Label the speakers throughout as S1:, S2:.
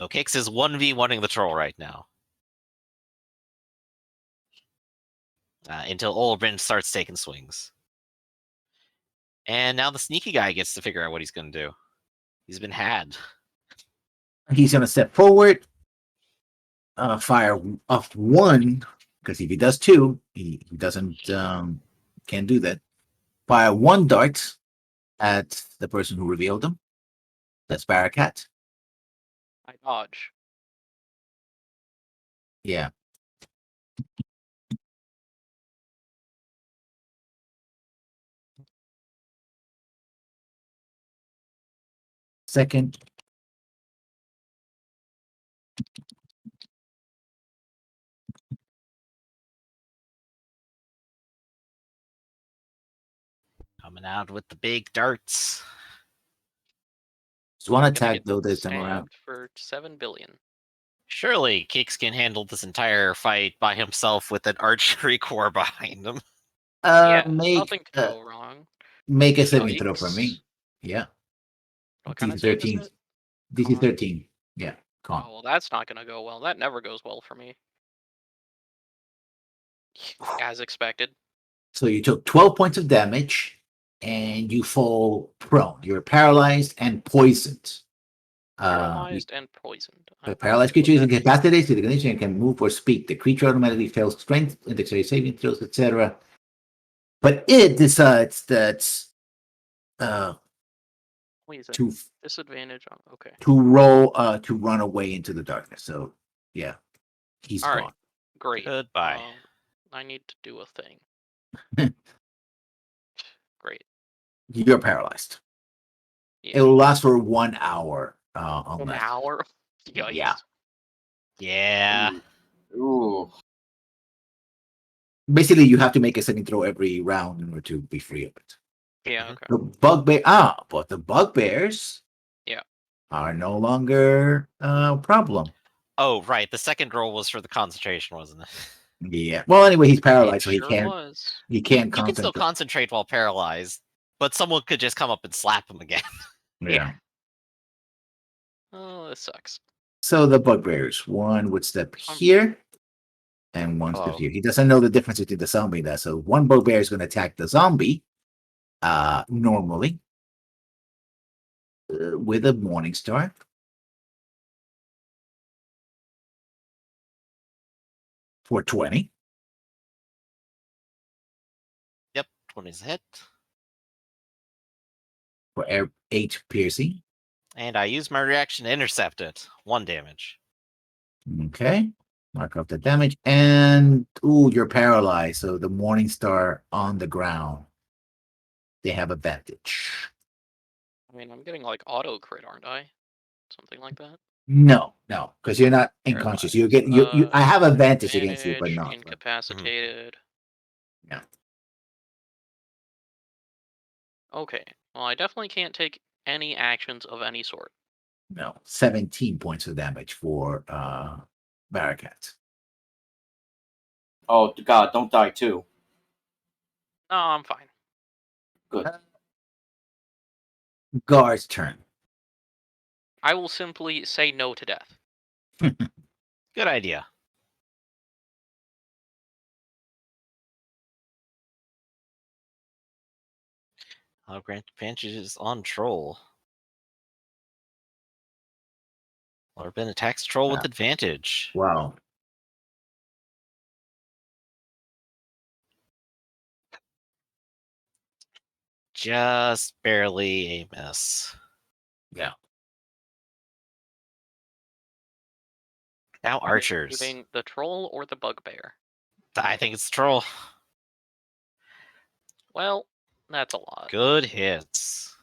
S1: So Kix is 1v1ing the troll right now. Until Olbrin starts taking swings. And now the sneaky guy gets to figure out what he's going to do. He's been had.
S2: He's going to step forward, fire off one, because if he does two, he doesn't, can't do that. Fire one dart at the person who revealed him. That's Barakat.
S3: I dodge.
S2: Yeah. Second.
S1: Coming out with the big darts.
S2: Just one attack, though, this time around.
S3: For 7 billion.
S1: Surely Kix can handle this entire fight by himself with an archery core behind him.
S3: Nothing can go wrong.
S2: Make a saving throw for me. Yeah.
S3: What kind
S2: DC
S3: of save
S2: 13.
S3: is it?
S2: DC 13. Yeah. Con.
S3: Oh, well, that's not going to go well. That never goes well for me. As expected.
S2: So you took 12 points of damage, and you fall prone. You're paralyzed and poisoned.
S3: Paralyzed and poisoned.
S2: A paralyzed creature is incapacitated to the condition and can move or speak. The creature automatically fails strength and dexterity saving throws, etc. But it decides that
S3: to disadvantage on
S2: to roll to run away into the darkness. So yeah, he's
S3: all
S2: gone.
S3: Right. Great.
S1: Goodbye.
S3: I need to do a thing. Great.
S2: You're paralyzed.
S3: Yeah.
S2: It will last for 1 hour.
S3: An hour? Yikes.
S2: Yeah.
S1: Yeah.
S4: Ooh.
S2: Basically, you have to make a saving throw every round in order to be free of it.
S3: Yeah, okay.
S2: The but the bugbears are no longer a problem.
S1: Oh, right. The second roll was for the concentration, wasn't it?
S2: Yeah. Well, anyway, he's paralyzed, so he can't.
S3: Was.
S2: He can't
S1: You
S2: concentrate.
S1: can still concentrate while paralyzed, but someone could just come up and slap him again.
S2: Yeah.
S3: Oh, this sucks.
S2: So the bugbears, one would step here, and one step here. He doesn't know the difference between the zombie and that. So one bugbear is going to attack the zombie, normally, with a Morning Star. For 20.
S1: Yep, 20's a hit.
S2: For 8 piercing.
S1: And I use my reaction to intercept it. 1 damage.
S2: Okay. Mark off the damage. And, you're paralyzed. So the Morning Star on the ground. They have advantage.
S3: I mean, I'm getting like auto crit, aren't I? Something like that?
S2: No, because you're not unconscious. You get you. I have advantage against you, but not
S3: incapacitated.
S2: Yeah.
S3: Okay. Well, I definitely can't take any actions of any sort.
S2: No, 17 points of damage for Barakat.
S4: Oh God! Don't die too.
S3: No, I'm fine.
S4: Good.
S2: Guard's turn.
S3: I will simply say no to death.
S1: Good idea. I'll grant advantages on troll. Orbin attacks troll with advantage.
S2: Wow.
S1: Just barely a miss.
S2: Yeah.
S1: Now archers.
S3: The troll or the bugbear?
S1: I think it's troll.
S3: Well, that's a lot.
S1: Good hits.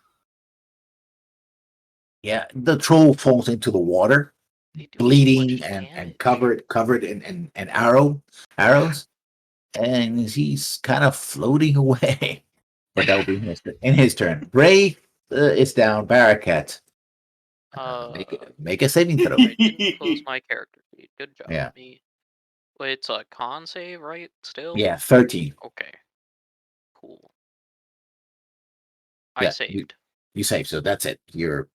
S2: Yeah, the troll falls into the water, bleeding and covered in arrows, and he's kind of floating away. But that will be in his turn. Ray is down. Barakat. Make a saving throw.
S3: I didn't close my character sheet. Good job.
S2: Yeah.
S3: Me. Wait, it's a con save, right? Still?
S2: Yeah, 13.
S3: Okay. Cool. I saved.
S2: You saved, so that's it. You're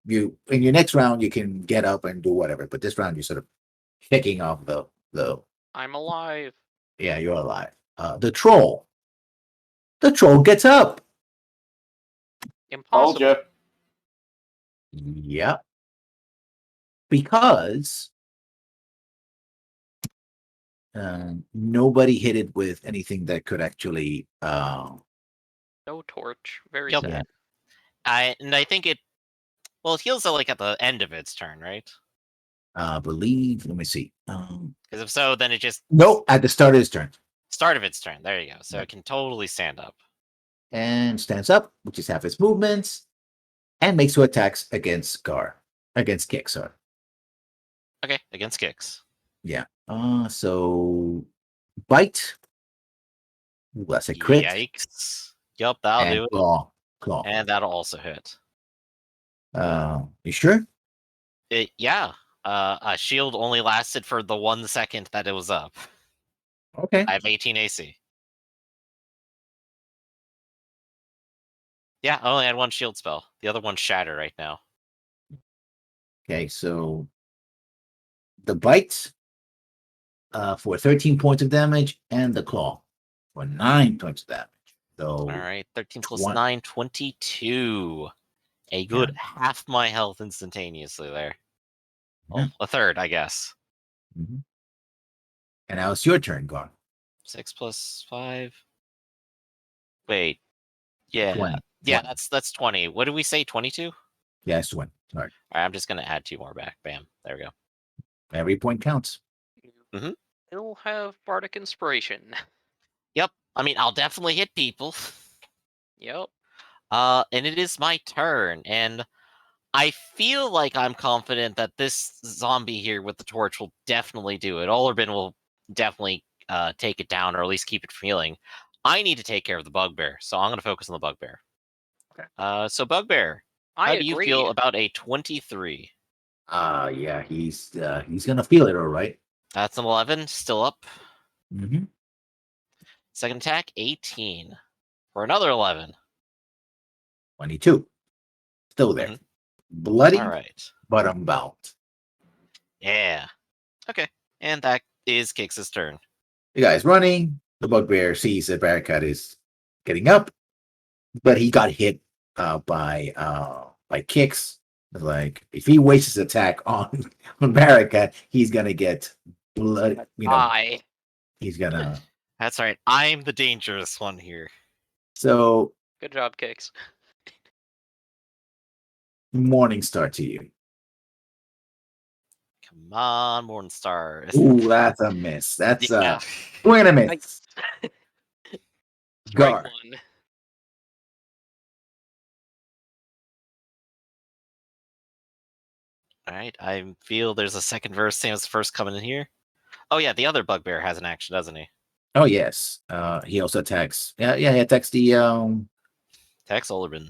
S2: you in your next round you can get up and do whatever, but this round you're sort of picking off the.
S3: I'm alive.
S2: Yeah, you're alive. The troll. The troll gets up.
S4: Told
S3: Impossible.
S4: you.
S2: Yep. Because nobody hit it with anything that could actually.
S3: No torch. Very
S1: Yep.
S3: sad.
S1: I think it. Well, it heals like at the end of its turn, right?
S2: Believe. Let me see.
S1: Because if so, then it just
S2: Nope. At the start of his turn,
S1: start of its turn. There you go. So
S2: Yep.
S1: it can totally stand up.
S2: and stands up, which is half its movements, and makes 2 attacks against Kick. Sorry.
S1: Okay, against kicks.
S2: Yeah. So bite. Ooh, that's a crit.
S1: Yikes. Yup, that'll
S2: And
S1: do it.
S2: claw.
S1: And that'll also hit.
S2: You sure?
S1: Yeah. A shield only lasted for the 1 second that it was up.
S2: Okay.
S1: I have 18 AC. Yeah, I only had 1 shield spell. The other one's shatter right now.
S2: Okay, so the bite for 13 points of damage, and the claw for 9 points of damage. So
S1: All right, 13 plus
S2: one-
S1: 9, 22. A good half my health instantaneously there. Well, a third, I guess.
S2: Mhm. And now it's your turn, Gar.
S1: 6 plus 5. Wait. Yeah.
S2: 20.
S1: Yeah,
S2: 20.
S1: that's 20. What did we say? 22?
S2: Yeah, it's 20. All right.
S1: All right, I'm just going to add 2 more back. Bam. There we go.
S2: Every point counts.
S1: Mhm.
S3: It'll have bardic inspiration.
S1: Yep. I mean, I'll definitely hit people.
S3: Yep.
S1: And it is my turn, and I feel like I'm confident that this zombie here with the torch will definitely do it. Olerbin will definitely take it down, or at least keep it from healing. I need to take care of the bugbear, so I'm going to focus on the bugbear.
S2: Okay.
S1: So bugbear,
S3: I
S1: how do you
S3: agree.
S1: feel about a 23?
S2: Yeah, he's gonna feel it, all right.
S1: That's an 11, still up.
S2: Mm-hmm.
S1: Second attack, 18 for another 11.
S2: 22. Still there.
S1: Mhm.
S2: Bloody,
S1: All right.
S2: but unbound.
S1: Yeah. Okay. And that is Kix's turn.
S2: The guy's running. The bugbear sees that Barakat is getting up, but he got hit by Kicks. Like, if he wastes his attack on Barakat, he's gonna get blood.
S3: I.
S2: He's gonna.
S1: That's right. I'm the dangerous one here.
S2: So
S3: Good job, Kicks.
S2: morning star to you.
S1: Come on, Morningstar.
S2: Ooh, that's a miss. That's
S1: Yeah.
S2: we're gonna miss.
S3: Strike
S2: Gar.
S3: 1.
S1: All right. I feel there's a second verse, same as the first coming in here. Oh yeah, the other bugbear has an action, doesn't he?
S2: Oh yes. He also attacks. Yeah, he attacks the
S1: Tex Olerbin.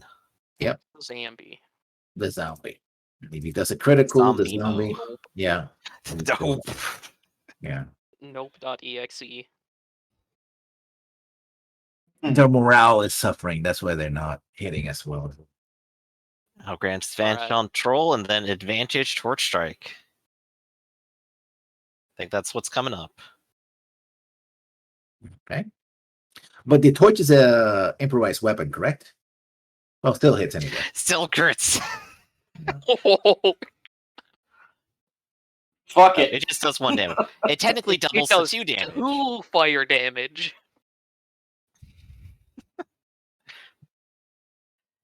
S3: Zambi.
S2: the zombie. If he does a critical, the
S1: Zombie
S2: zombie.
S1: mode.
S2: Yeah.
S1: Nope.
S2: Yeah.
S3: Nope.exe.
S2: Their morale is suffering. That's why they're not hitting as well.
S1: I'll grant advantage
S3: Alright.
S1: on troll and then advantage torch strike. I think that's what's coming up.
S2: Okay. But the torch is a improvised weapon, correct? Well, still hits anyway.
S1: Still crits.
S4: Fuck it.
S1: It just does 1 damage. It technically doubles
S3: does
S1: to 2 damage.
S3: 2 fire damage.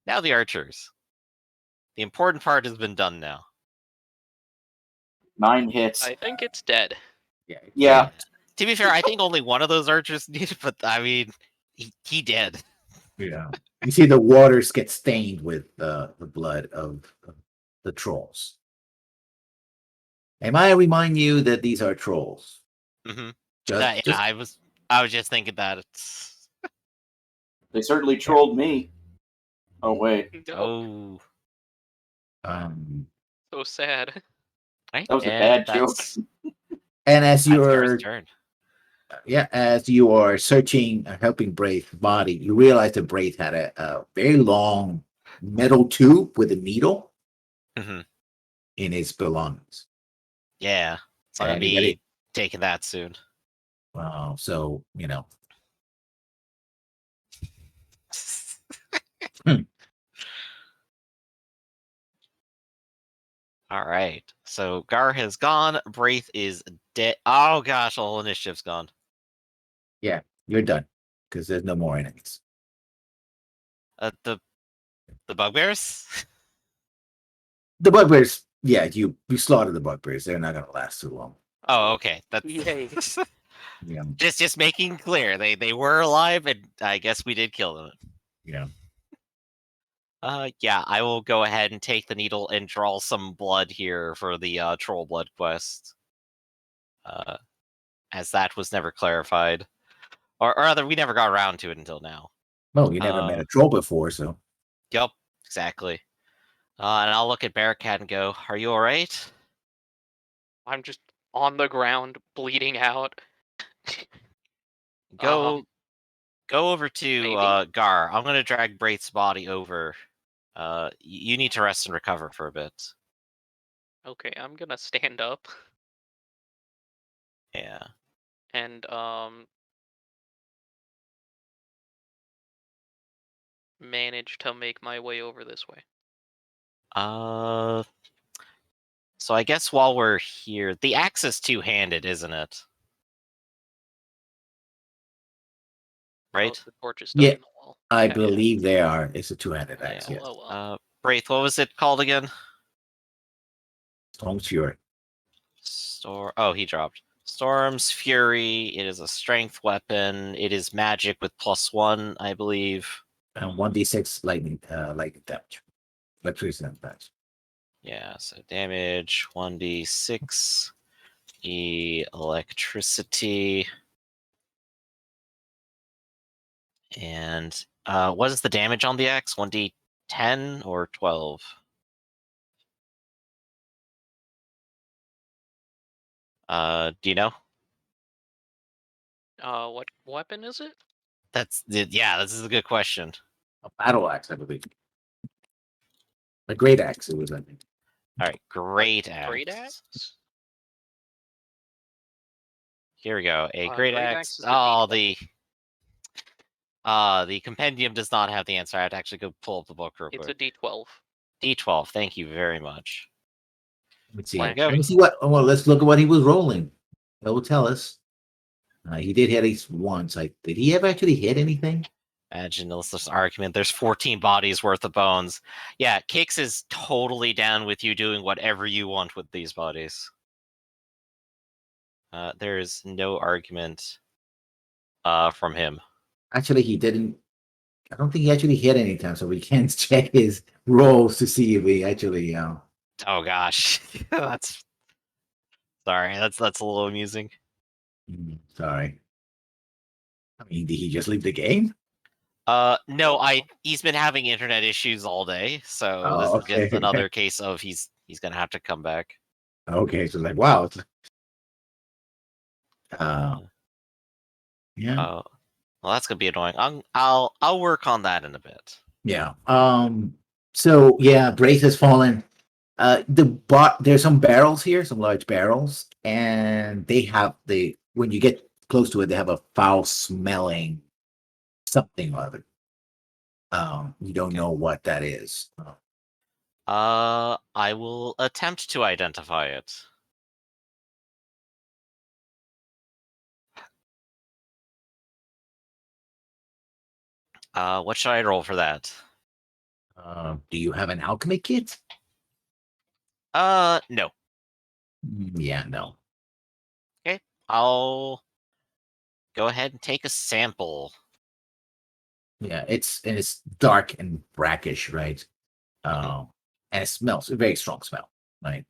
S1: Now the archers. The important part has been done now.
S4: 9 hits.
S3: I think it's dead.
S4: Yeah.
S1: To be fair, I think only one of those archers needed, but I mean, he did.
S2: Yeah. You see the waters get stained with the blood of the trolls. Am I remind you that these are trolls?
S1: Mm-hmm.
S2: Just,
S1: Yeah, I was just thinking that it's.
S4: They certainly trolled me. Oh, wait.
S1: Oh.
S3: So sad.
S1: Right?
S4: That was a
S1: and
S4: bad joke.
S1: that's
S2: and as
S1: Gar's
S2: you're
S1: turn.
S2: as you are searching helping Braith's body, you realize that Braith had a very long metal tube with a needle
S1: Mhm.
S2: in his belongings.
S1: Yeah, so I'm gonna
S2: Anybody?
S1: be taking that soon.
S2: So you know. Hmm.
S1: All right, so Gar has gone. Braith is dead. Oh gosh, all initiative's gone.
S2: Yeah, you're done because there's no more enemies.
S1: The bugbears.
S2: The bugbears, yeah, you slaughtered the bugbears. They're not gonna last too long.
S1: Oh, okay. That's
S3: Yay.
S2: Yeah,
S1: just making clear they were alive, and I guess we did kill them.
S2: yeah.
S1: Yeah, I will go ahead and take the needle and draw some blood here for the troll blood quest. As that was never clarified, or rather, we never got around to it until now.
S2: No, you never met a troll before, so
S1: Yep, exactly. And I'll look at Bearcat and go, "Are you all right?"
S3: I'm just on the ground, bleeding out.
S1: Go over to
S3: maybe?
S1: Gar. I'm gonna drag Braith's body over. You need to rest and recover for a bit.
S3: Okay, I'm gonna stand up
S1: Yeah.
S3: and manage to make my way over this way.
S1: So I guess while we're here, the axe is two-handed, isn't it? Right?
S3: Oh, the torch is stuck
S2: yeah,
S3: in the wall.
S2: I
S3: Yeah.
S2: believe they are. It's a two-handed axe.
S1: Yeah.
S2: Yes,
S3: Oh well.
S1: Braith, what was it called again?
S2: Storm's Fury.
S1: Oh, he dropped. Storm's Fury. It is a strength weapon. It is magic with +1, I believe.
S2: And 1d6 lightning damage. Electricity damage.
S1: Yeah, so damage 1d6. Electricity. And what is the damage on the axe? 1d10 or 12? Do you know?
S3: What weapon is it?
S1: Yeah, this is a good question.
S2: A battle axe, I believe. A great axe, it was, I think.
S1: All right, great axe.
S3: Great axe?
S1: Here we go. A great
S3: Great
S1: axe.
S3: axe is the
S1: Oh,
S3: D12.
S1: the compendium does not have the answer. I have to actually go pull up the book real
S3: It's a
S1: quick.
S3: D12.
S1: D12. Thank you very much.
S2: Let's see.
S1: There you go.
S2: Let me see what. Well, let's look at what he was rolling. That will tell us. He did hit at least once. Did he ever actually hit anything?
S1: Imagine this argument. There's 14 bodies worth of bones. Yeah, Kix is totally down with you doing whatever you want with these bodies. There is no argument from him.
S2: Actually, he didn't. I don't think he actually hit any time, so we can't check his rolls to see if he actually.
S1: Oh gosh, that's sorry. That's a little amusing.
S2: Sorry. I mean, did he just leave the game?
S1: No, he's been having internet issues all day, so
S2: Oh,
S1: this is
S2: okay.
S1: just another case of he's gonna have to come back.
S2: Okay, so like, wow. Yeah.
S1: Well, that's gonna be annoying. I'll work on that in a bit.
S2: Yeah. So yeah, Braith has fallen. There's some barrels here, some large barrels, and they have when you get close to it, they have a foul smelling something or other. You don't know what that is.
S1: I will attempt to identify it. What should I roll for that?
S2: Do you have an alchemy kit?
S1: No.
S2: Yeah, no.
S1: Okay, I'll go ahead and take a sample.
S2: Yeah, it's dark and brackish, right?
S1: Mhm.
S2: And it smells a very strong smell, right?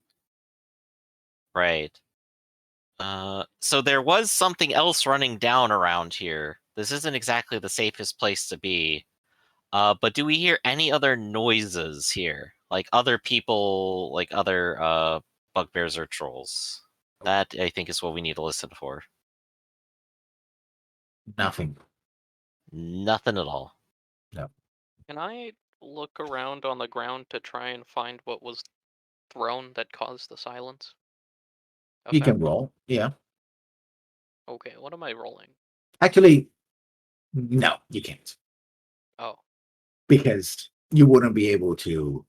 S1: Right. So there was something else running down around here. This isn't exactly the safest place to be. But do we hear any other noises here? Like other people, like other bugbears or trolls? That, I think, is what we need to listen for.
S2: Nothing.
S1: Nothing at all.
S2: No.
S3: Can I look around on the ground to try and find what was thrown that caused the silence?
S2: You can
S3: effect?
S2: roll. Yeah.
S3: Okay, what am I rolling?
S2: Actually, no, you can't.
S3: Oh,
S2: Because you wouldn't be able to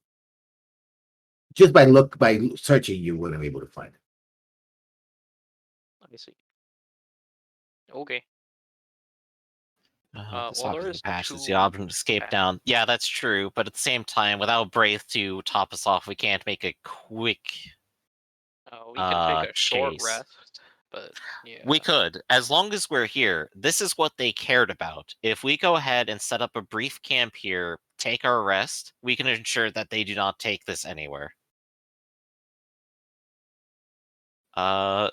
S2: just by searching, you wouldn't be able to find it.
S3: I see. Okay.
S1: This
S3: Well, there
S1: obviously
S3: is
S1: passes
S3: two
S1: the option to escape
S3: paths.
S1: down. Yeah, that's true. But at the same time, without Braith to top us off, we can't make a quick
S3: We can take a short
S1: chase.
S3: rest, but yeah.
S1: We could, as long as we're here. This is what they cared about. If we go ahead and set up a brief camp here, take our rest, we can ensure that they do not take this anywhere.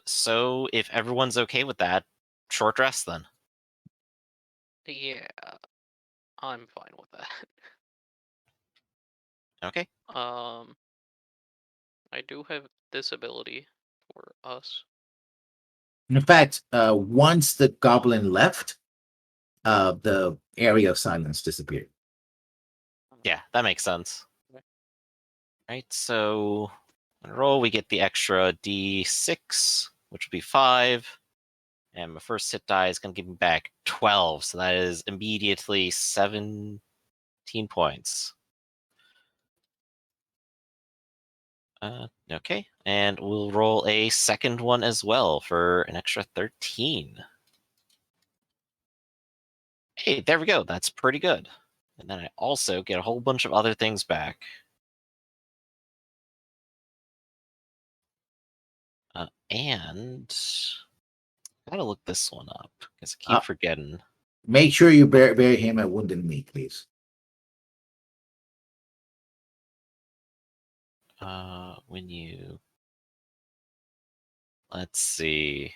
S1: So if everyone's okay with that, short rest then.
S3: Yeah, I'm fine with that.
S1: Okay.
S3: I do have this ability for us.
S2: In fact, once the goblin left, the area of silence disappeared.
S1: Yeah, that makes sense.
S3: Okay.
S1: Right, so on a roll, we get the extra d6, which will be 5. And my first hit die is going to give me back 12, so that is immediately 17 points. Okay, and we'll roll a second one as well for an extra 13. Hey, there we go. That's pretty good. And then I also get a whole bunch of other things back. And gotta look this one up because I keep forgetting.
S2: Make sure you bury him at Wounded Knee, please.
S1: When you let's see.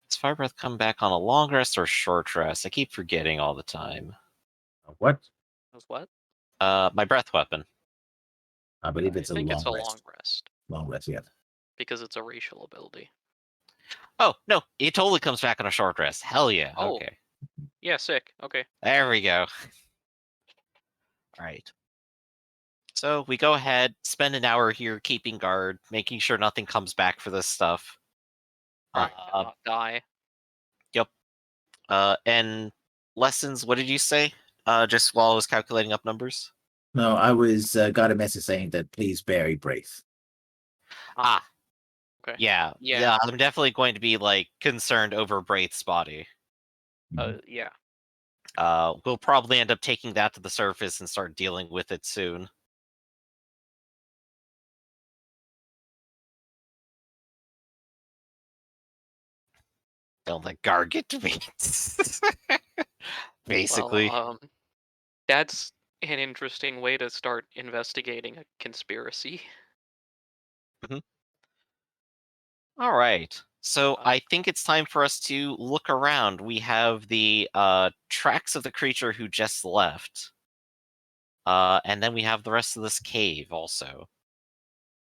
S1: Does Fire Breath come back on a long rest or short rest? I keep forgetting all the time.
S2: What?
S3: As what?
S1: My breath weapon.
S2: I believe
S3: I
S2: it's a
S3: think
S2: long
S3: it's a
S2: rest.
S3: long rest
S2: Long rest, yeah.
S3: because it's a racial ability.
S1: Oh, no, it totally comes back on a short rest. Hell yeah.
S3: Oh.
S1: Okay.
S3: Yeah, sick. Okay.
S1: There we go. All right. So we go ahead, spend an hour here keeping guard, making sure nothing comes back for this stuff.
S3: Trying to not die.
S1: Yep. And lessons, what did you say? Just while I was calculating up numbers?
S2: No, I was got a message saying that please bury Braith.
S1: Ah.
S3: Okay.
S1: Yeah.
S3: Yeah.
S1: Yeah, I'm definitely going to be like concerned over Braith's body.
S3: Yeah.
S1: We'll probably end up taking that to the surface and start dealing with it soon. Don't let Gar get to me. Basically.
S3: Well, that's an interesting way to start investigating a conspiracy.
S1: All right. So I think it's time for us to look around. We have the tracks of the creature who just left. And then we have the rest of this cave also.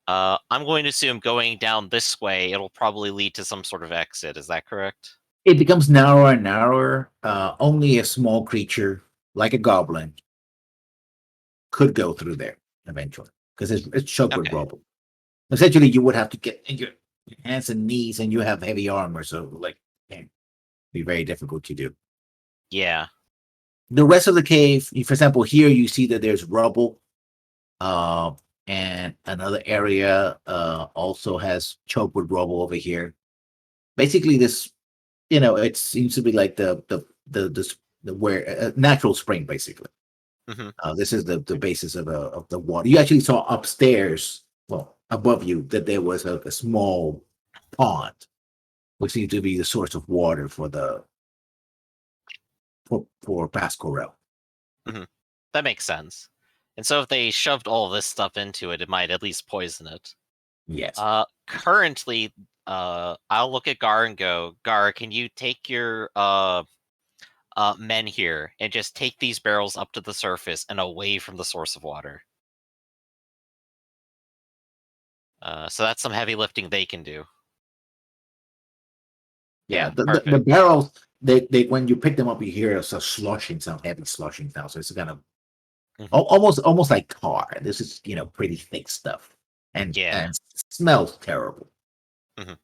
S1: I'm going to assume going down this way, it'll probably lead to some sort of exit. Is that correct?
S2: It becomes narrower and narrower. Only a small creature, like a goblin, could go through there eventually, because it's choked with rubble. Essentially, you would have to get in your hands and knees, and you have heavy armor, so like, it'd be very difficult to do.
S1: Yeah.
S2: The rest of the cave, for example, here you see that there's rubble, and another area also has choked with rubble over here. Basically, this, it seems to be like the where natural spring, basically. This is the basis of the water. You actually saw upstairs, well, above you, that there was a small pond, which seemed to be the source of water for Pasquarel.
S1: That makes sense. And so if they shoved all this stuff into it, it might at least poison it.
S2: Yes.
S1: Currently, I'll look at Gar and go, Gar, can you take your men here and just take these barrels up to the surface and away from the source of water? So that's some heavy lifting they can do.
S2: Yeah, the barrels, they when you pick them up, you hear a sloshing sound, heavy sloshing sound. So it's kind of almost like tar. This is pretty thick stuff, and smells terrible.
S1: Mhm.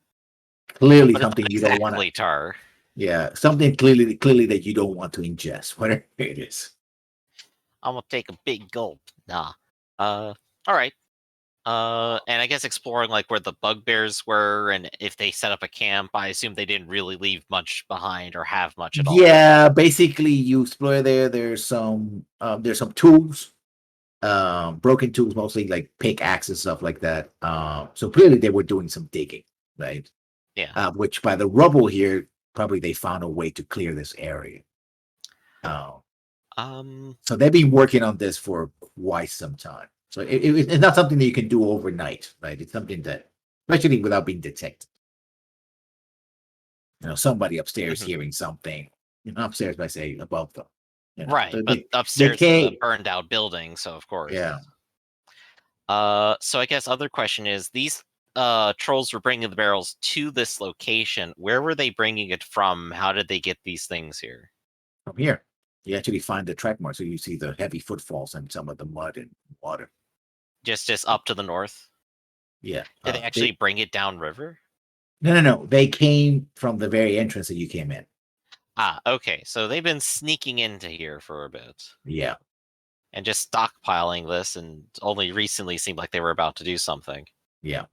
S2: Clearly
S1: But it's
S2: something
S1: not
S2: you don't want to.
S1: exactly tar.
S2: Yeah, something clearly that you don't want to ingest, whatever it is.
S1: I'm gonna take a big gulp. Nah. All right. And I guess exploring like where the bugbears were and if they set up a camp, I assume they didn't really leave much behind or have much at all.
S2: Yeah, basically you explore there. There's some tools, broken tools, mostly like pickaxes, stuff like that. So clearly they were doing some digging, right?
S1: Yeah.
S2: Which by the rubble here, probably they found a way to clear this area. So they've been working on this for quite some time. So it's not something that you can do overnight, right? It's something that, especially without being detected. Somebody upstairs hearing something. Upstairs, by say above them.
S1: Right,
S2: So
S1: but upstairs is a burned out building, so of course.
S2: Yeah.
S1: So I guess other question is these trolls were bringing the barrels to this location. Where were they bringing it from? How did they get these things here?
S2: From here, you actually find the track mark, so you see the heavy footfalls and some of the mud and water.
S1: Just up to the north.
S2: Yeah.
S1: Did they actually bring it downriver?
S2: No. They came from the very entrance that you came in.
S1: Ah, okay. So they've been sneaking into here for a bit.
S2: Yeah.
S1: And just stockpiling this, and only recently seemed like they were about to do something.
S2: Yeah.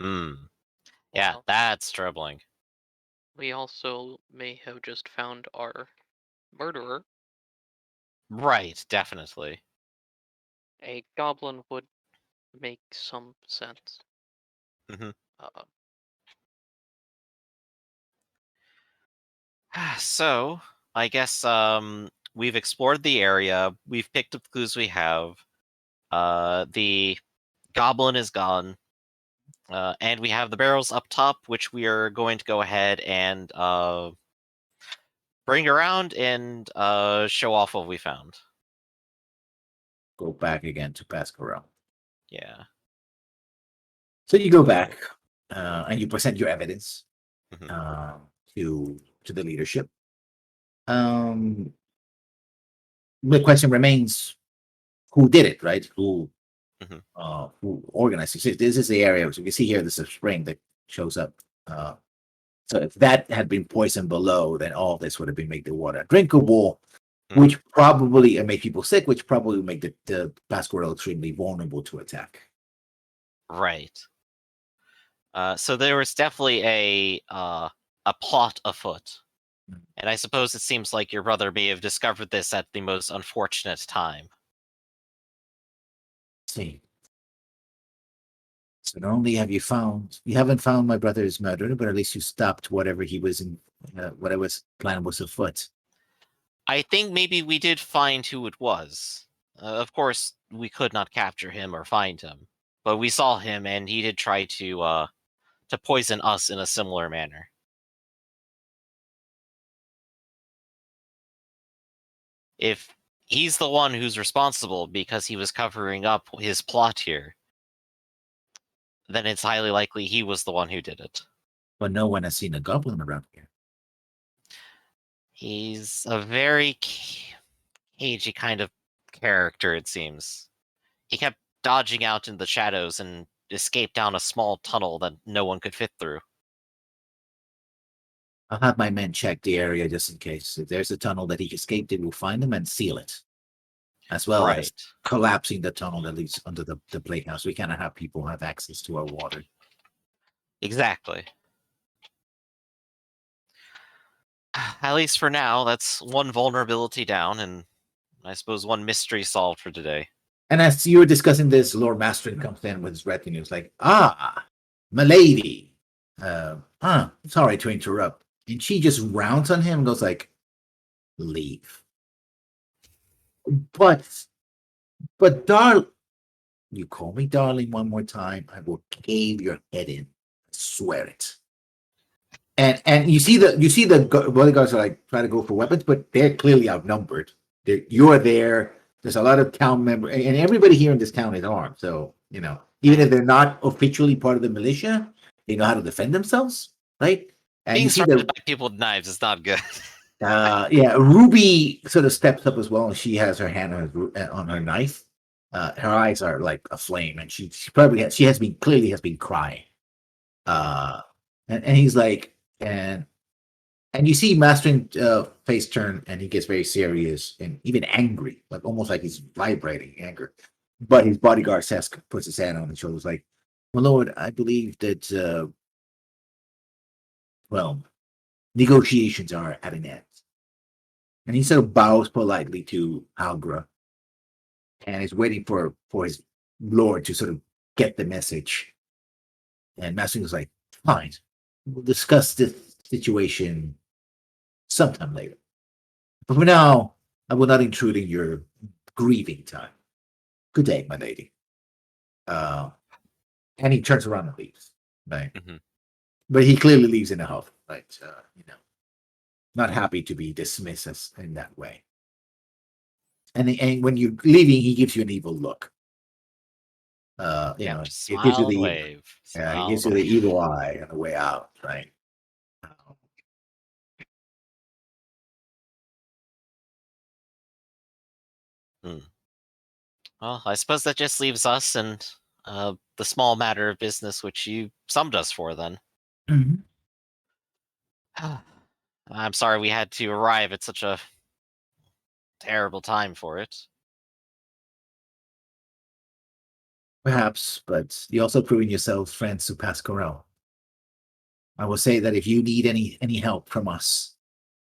S1: Yeah,
S3: Well,
S1: that's troubling.
S3: We also may have just found our murderer.
S1: Right, definitely.
S3: A goblin would make some sense.
S1: So, I guess we've explored the area. We've picked up the clues we have. The goblin is gone. And we have the barrels up top, which we are going to go ahead and bring around and show off what we found.
S2: Go back again to Pasquarel.
S1: Yeah.
S2: So you go back and you present your evidence to the leadership. The question remains: who did it? Right? Who organized it? This is the area. So you can see here. This is a spring that shows up. So if that had been poisoned below, then all this would have been made the water drinkable, which probably make people sick, which probably would make the Pasquarel extremely vulnerable to attack.
S1: Right. So there was definitely a plot afoot. And I suppose it seems like your brother may have discovered this at the most unfortunate time.
S2: See. So not only have you haven't found my brother's murderer, but at least you stopped whatever he was in, whatever plan was afoot.
S1: I think maybe we did find who it was. Of course, we could not capture him or find him, but we saw him, and he did try to poison us in a similar manner. If he's the one who's responsible because he was covering up his plot here, then it's highly likely he was the one who did it.
S2: But no one has seen a goblin around here.
S1: He's a very cagey kind of character, it seems. He kept dodging out in the shadows and escaped down a small tunnel that no one could fit through.
S2: I'll have my men check the area just in case. If there's a tunnel that he escaped in, we'll find him and seal it. As well as collapsing the tunnel that leads under the playhouse. We cannot have people have access to our water.
S1: Exactly. At least for now, that's one vulnerability down, and I suppose one mystery solved for today.
S2: And as you were discussing this, Lord Mastrin comes in with his retinue. It's like, milady. Sorry to interrupt. And she just rounds on him and goes like, leave. But darling, you call me darling one more time, I will cave your head in. I swear it. And you see the bodyguards are like trying to go for weapons, but they're clearly outnumbered. You're there. There's a lot of town members, and everybody here in this town is armed. So even if they're not officially part of the militia, they know how to defend themselves, right? And
S1: Being
S2: you see
S1: surrounded by people with knives is not good.
S2: Yeah, Ruby sort of steps up as well, and she has her hand on her knife. Her eyes are like aflame, and she has been crying. And he's like, and you see Mastering face turn, and he gets very serious and even angry, like almost like he's vibrating anger. But his bodyguard Sesk puts his hand on his shoulders, like, "My lord, I believe that well, negotiations are at an end." And he sort of bows politely to Algra, and is waiting for his lord to sort of get the message. And Mastering is like, "Fine, we'll discuss this situation sometime later. But for now, I will not intrude in your grieving time. Good day, my lady." And he turns around and leaves. Right.
S1: Mhm.
S2: But he clearly leaves in a huff. Right. Not happy to be dismissed in that way. And when you're leaving, he gives you an evil look.
S1: Just
S2: It gives you
S1: smile and wave.
S2: he
S1: Smile
S2: gives
S1: and
S2: you the
S1: wave.
S2: evil eye on the way out. Right.
S1: Well, I suppose that just leaves us and the small matter of business which you summed us for then.
S2: Mhm.
S1: I'm sorry we had to arrive at such a terrible time for it.
S2: Perhaps, but you also proven yourselves friends to Pasquarel. I will say that if you need any help from us,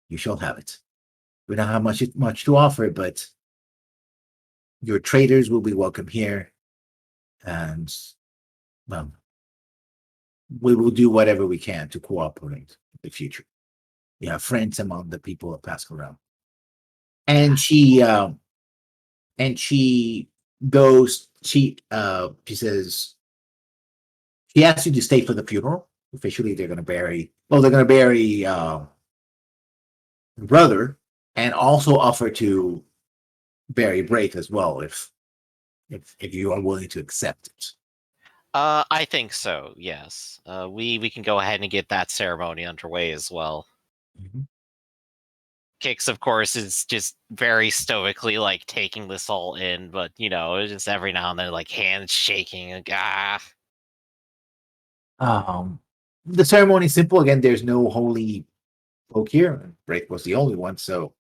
S2: you shall have it. We don't have much to offer, but your traders will be welcome here, and well, we will do whatever we can to cooperate in the future. We have friends among the people of Pasquarel. And she goes. She says she asks you to stay for the funeral. Officially, they're going to bury. Well, they're going to bury brother, and also offer to bury Braith as well if you are willing to accept it.
S1: I think so, yes. We can go ahead and get that ceremony underway as well.
S2: Mhm.
S1: Kix, of course, is just very stoically like taking this all in, but just every now and then like hands shaking, like,
S2: The ceremony is simple. Again, there's no holy folk here. Braith was the only one, so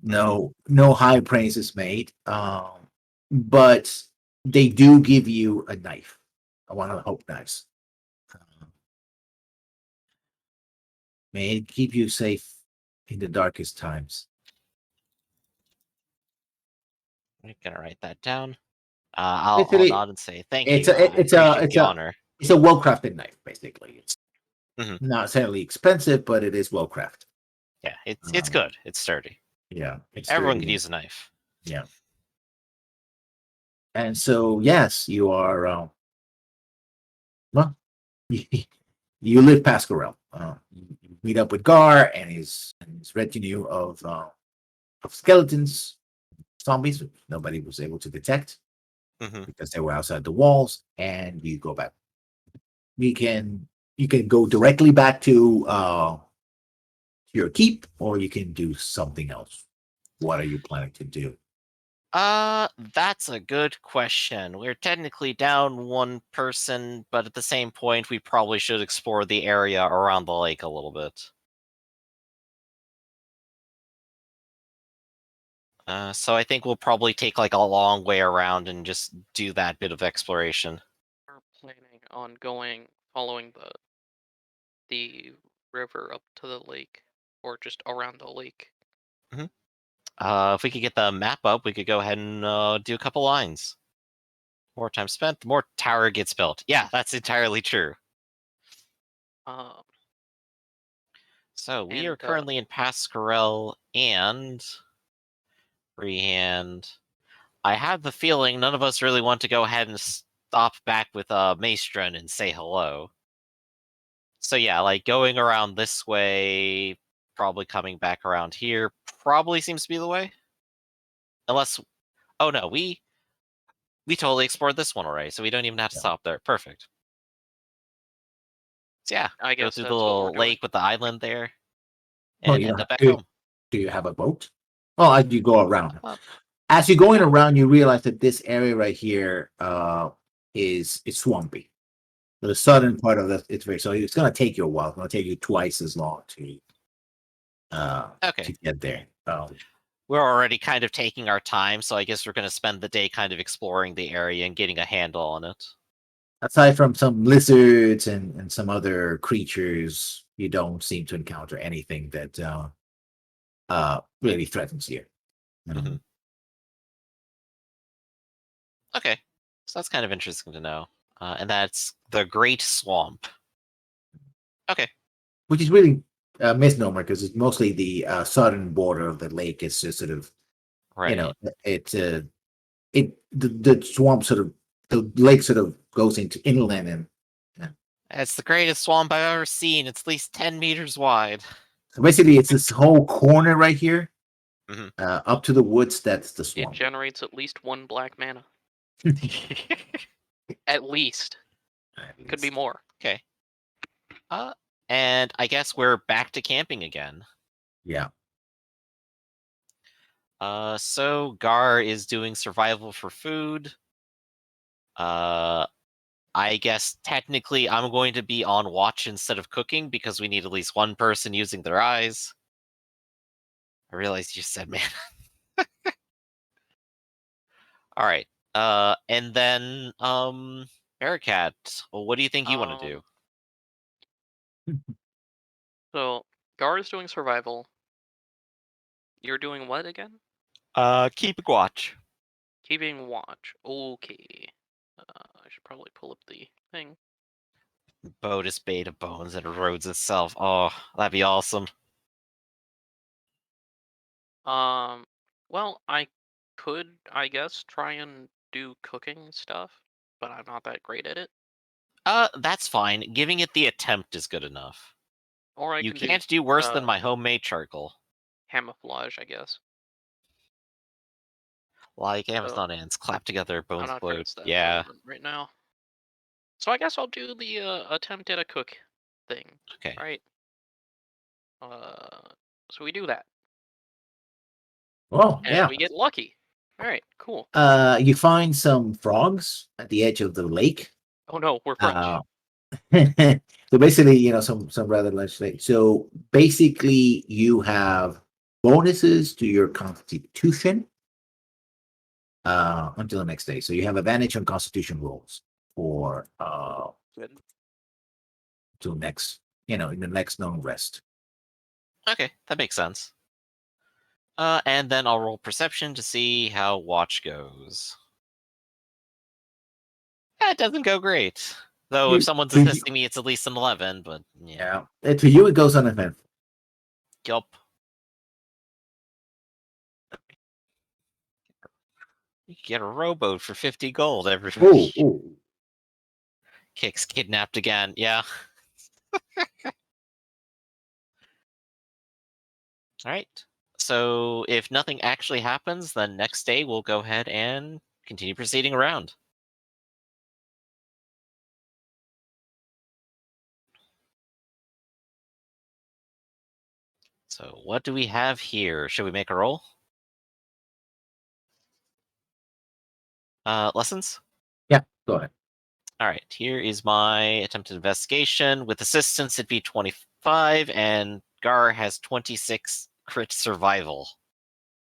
S2: no high praise is made. But they do give you a knife, one of the hope knives. May it keep you safe in the darkest times.
S1: I'm gonna write that down. I'll
S2: Basically,
S1: nod and say thank
S2: it's
S1: you.
S2: a
S1: I appreciate the honor.
S2: it's a well crafted knife. Basically, it's
S1: Mhm.
S2: not necessarily expensive, but it is well crafted.
S1: Yeah, it's
S2: Um,
S1: good. It's sturdy.
S2: Yeah, it's
S1: Everyone
S2: sturdy
S1: could
S2: and-
S1: use a knife.
S2: Yeah. And so, yes, you are. Well, you live Pasquarel. You meet up with Gar and his retinue of skeletons, zombies. Nobody was able to detect
S1: Hmm.
S2: because they were outside the walls. And you go back. You can go directly back to your keep, or you can do something else. What are you planning to do?
S1: That's a good question. We're technically down one person, but at the same point, we probably should explore the area around the lake a little bit. So I think we'll probably take like a long way around and just do that bit of exploration.
S3: We're planning on following the river up to the lake, or just around the lake.
S1: If we could get the map up, we could go ahead and do a couple lines. More time spent, the more tower gets built. Yeah, that's entirely true.
S3: Um,
S1: So we are
S3: and
S1: currently in Pasquarel and Freehand. I have the feeling none of us really want to go ahead and stop back with Maestron and say hello. So yeah, like going around this way, probably coming back around here, probably seems to be the way. Unless, oh no, we totally explored this one already, so we don't even have to
S2: Yeah.
S1: stop there. Perfect. So yeah,
S3: I
S1: go
S3: guess
S1: through the
S3: that's what we're
S1: little
S3: doing.
S1: lake with the island there, and
S2: you
S1: end
S2: don't
S1: up back
S2: do,
S1: home.
S2: do you have a boat? Well, as you go around.
S1: Uh,
S2: As you're going around, you realize that this area right here is swampy. The southern part of it's very so it's going to take you a while. It's going to take you twice as long to
S1: Okay.
S2: get there.
S1: We're already kind of taking our time, so I guess we're going to spend the day kind of exploring the area and getting a handle on it.
S2: Aside from some lizards and some other creatures, you don't seem to encounter anything that really threatens you.
S1: Mhm. Okay, so that's kind of interesting to know. And that's the Great Swamp. Okay.
S2: Which is really a misnomer because it's mostly the southern border of the lake. It's just sort of,
S1: Right.
S2: you know, the swamp sort of, the lake sort of goes into inland and
S1: It's the greatest swamp I've ever seen. It's at least 10 meters wide.
S2: so basically it's this whole corner right here
S1: Mhm.
S2: up to the woods. That's the
S3: It
S2: swamp.
S3: generates at least 1 black mana. At least. Could be more.
S1: Okay. And I guess we're back to camping again.
S2: Yeah.
S1: So Gar is doing survival for food. I guess technically I'm going to be on watch instead of cooking because we need at least one person using their eyes. I realized you said man. All right. And then Bearcat, well, what do you think you want to do?
S3: So, Gar is doing survival. You're doing what again?
S1: Keep watch.
S3: Keeping watch. Okay. I should probably pull up the thing.
S1: Botus beta bones and erodes itself. Oh, that'd be awesome.
S3: Well, I could, I guess, try and do cooking stuff, but I'm not that great at it.
S1: That's fine. Giving it the attempt is good enough.
S3: Or I
S1: You
S3: can
S1: can't do worse than my homemade charcoal.
S3: camouflage, I guess.
S1: Like Amazon ants, clap together,
S3: I'm
S1: bones
S3: not sure
S1: explode.
S3: it's that
S1: Yeah.
S3: relevant right now. So I guess I'll do the attempt at a cook thing.
S1: Okay.
S3: Right. So we do that.
S2: Well,
S3: And
S2: yeah.
S3: we get lucky. Alright, cool.
S2: You find some frogs at the edge of the lake.
S3: Oh no, we're French.
S2: So basically, some rather large lake. So basically, you have bonuses to your constitution until the next day. So you have advantage on constitution rolls for
S3: Good.
S2: till next, in the next known rest.
S1: Okay, that makes sense. And then I'll roll perception to see how watch goes. That doesn't go great. Though if someone's assisting me, it's at least an 11, but yeah.
S2: To you, it goes uneventful.
S1: Yup. You can get a rowboat for 50 gold every week.
S2: Oh.
S1: Kicks kidnapped again. Yeah. All right. So if nothing actually happens, then next day we'll go ahead and continue proceeding around. So what do we have here? Should we make a roll? Lessons?
S2: Yeah, go ahead.
S1: All right, here is my attempted investigation. With assistance, it'd be 25, and Gar has 26 crit survival.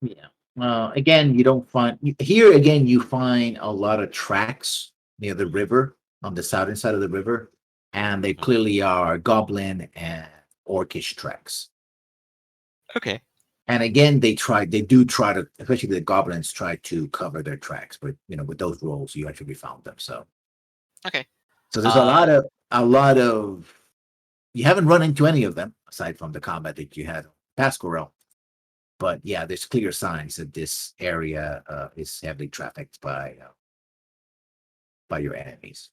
S2: Yeah. Again, you don't find here. Again, you find a lot of tracks near the river on the southern side of the river, and they clearly are goblin and orcish tracks.
S1: Okay.
S2: And again, they do try to, especially the goblins try to cover their tracks, but with those rolls, you actually found them. So
S1: Okay.
S2: So there's a lot of you haven't run into any of them aside from the combat that you had past Corel. But yeah, there's clear signs that this area is heavily trafficked by your enemies.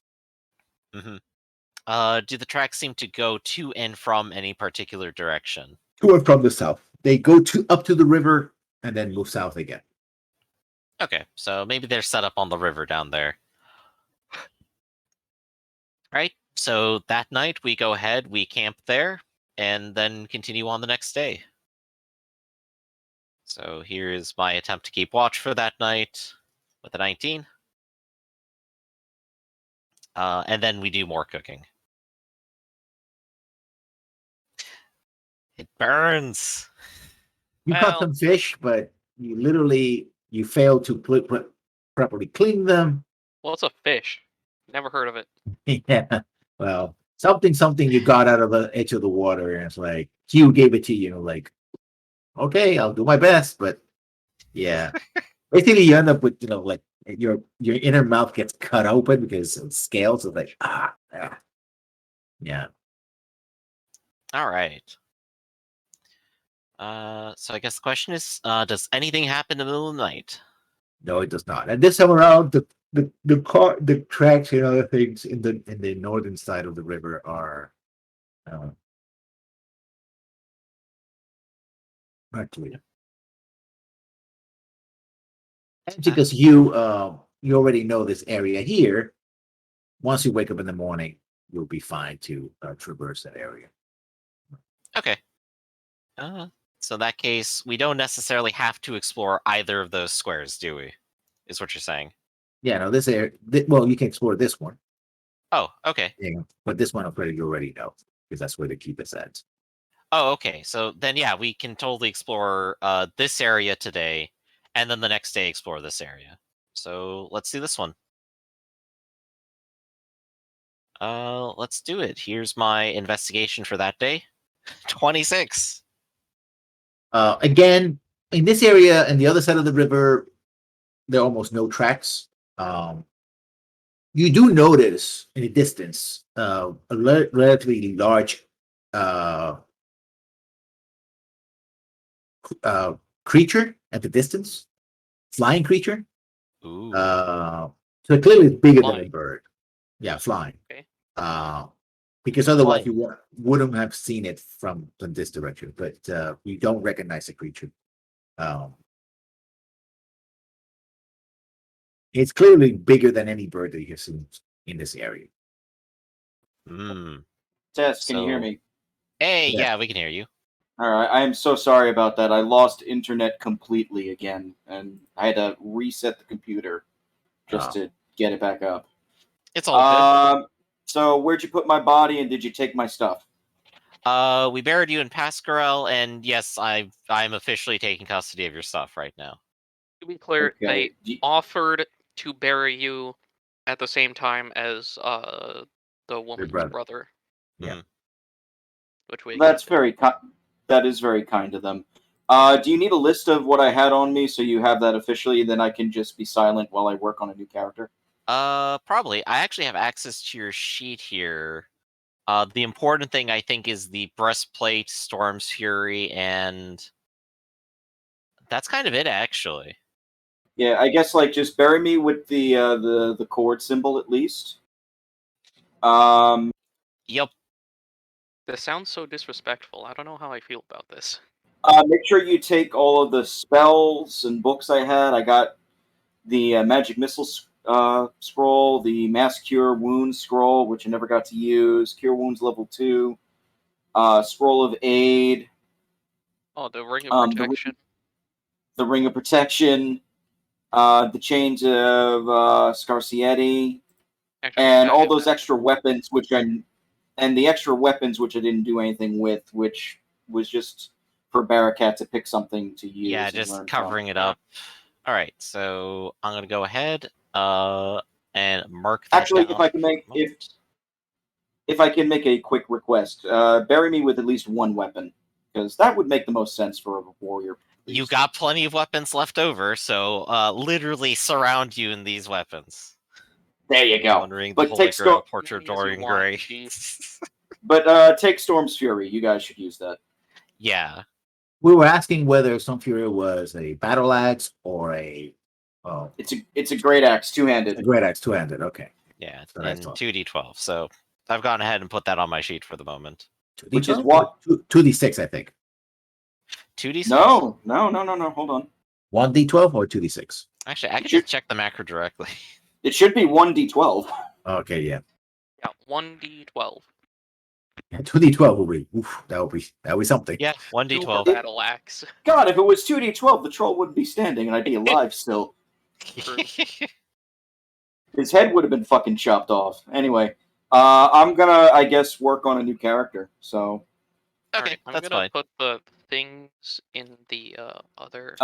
S1: Mm-hmm. Do the tracks seem to go to and from any particular direction?
S2: To and from the south. They go up to the river and then move south again.
S1: Okay, so maybe they're set up on the river down there. Right, so that night we go ahead, we camp there, and then continue on the next day. So here's my attempt to keep watch for that night with a 19. And then we do more cooking. It burns.
S2: You caught some fish, but you failed to properly clean them.
S3: What's a fish? Never heard of it.
S2: Yeah. Well, something you got out of the edge of the water, and it's like Hugh gave it to you, like, okay, I'll do my best, but yeah. Basically you end up with, like your inner mouth gets cut open because of scales. It's like, yeah.
S1: All right. So I guess the question is, does anything happen in the middle of the night?
S2: No, it does not. And this time around, the tracks and other things in the northern side of the river are not clear. And because you already know this area here, once you wake up in the morning, you'll be fine to traverse that area.
S1: Okay. So in that case, we don't necessarily have to explore either of those squares, do we? Is what you're saying?
S2: Yeah, no, this area. Well, you can explore this one.
S1: Oh, okay.
S2: Yeah, but this one you already know because that's where they keep us at.
S1: Oh, okay. So then, yeah, we can totally explore this area today, and then the next day explore this area. So let's do this one. Let's do it. Here's my investigation for that day. 26.
S2: Again, in this area and the other side of the river, there are almost no tracks. You do notice in the distance a relatively large creature at the distance, flying creature.
S1: Ooh.
S2: So clearly it's bigger than a bird. Yeah, flying.
S3: Okay.
S2: Because otherwise you wouldn't have seen it from this direction. But you don't recognize the creature. It's clearly bigger than any bird that you have seen in this area.
S4: Tess, can you hear me?
S1: Hey, yeah, we can hear you.
S4: All right, I am so sorry about that. I lost internet completely again, and I had to reset the computer just to get it back up.
S1: It's all good.
S4: So where'd you put my body, and did you take my stuff?
S1: We buried you in Pascarel, and yes, I'm officially taking custody of your stuff right now.
S3: To be clear,
S4: Okay.
S3: they offered to bury you at the same time as the woman's brother.
S2: Yeah.
S3: Which we
S4: That's that is very kind of them. Do you need a list of what I had on me so you have that officially? Then I can just be silent while I work on a new character.
S1: Probably. I actually have access to your sheet here. The important thing I think is the breastplate, Storm's Fury, and that's kind of it actually.
S4: Yeah, I guess like just bury me with the cord symbol at least.
S1: Yep.
S3: This sounds so disrespectful. I don't know how I feel about this.
S4: Make sure you take all of the spells and books I had. I got the magic missile scroll, the mass cure wounds scroll, which I never got to use. Cure wounds level 2. Scroll of aid.
S3: Oh, the ring of protection.
S4: The ring of protection. The chains of Scarcietti. And all those extra weapons, and the extra weapons which I didn't do anything with, which was just for Barakat to pick something to use.
S1: Yeah, just covering it up. All right, so I'm gonna go ahead and mark that
S4: Actually,
S1: down.
S4: if I can make a quick request, bury me with at least one weapon, because that would make the most sense for a warrior.
S1: You got plenty of weapons left over, so literally surround you in these weapons.
S4: There you go.
S1: Honoring the Holy Grail portrait of Dorian Gray.
S4: But take Storm's Fury. You guys should use that.
S1: Yeah.
S2: We were asking whether Storm's Fury was a battle axe or a. Oh,
S4: it's a great axe, two-handed.
S2: A great axe, two-handed. Okay.
S1: Yeah, and 2d12. So I've gone ahead and put that on my sheet for the moment.
S2: 2d12?
S4: Which is what?
S2: 2d6, I think.
S1: 2d6?
S4: No. Hold on.
S2: 1d12 or 2d6?
S1: Actually, I can just check the macro directly.
S4: It should be 1d12.
S2: Okay, yeah.
S3: Yeah, 1d12.
S2: 2d12 will be. Oof, that would be something.
S1: Yeah, 1d12.
S3: Super battle axe.
S4: God, if it was 2d12, the troll wouldn't be standing, and I'd be alive still. His head would have been fucking chopped off. Anyway, I'm gonna, I guess, work on a new character. So.
S1: Okay,
S3: I'm
S1: that's
S3: gonna
S1: fine.
S3: put the things in the other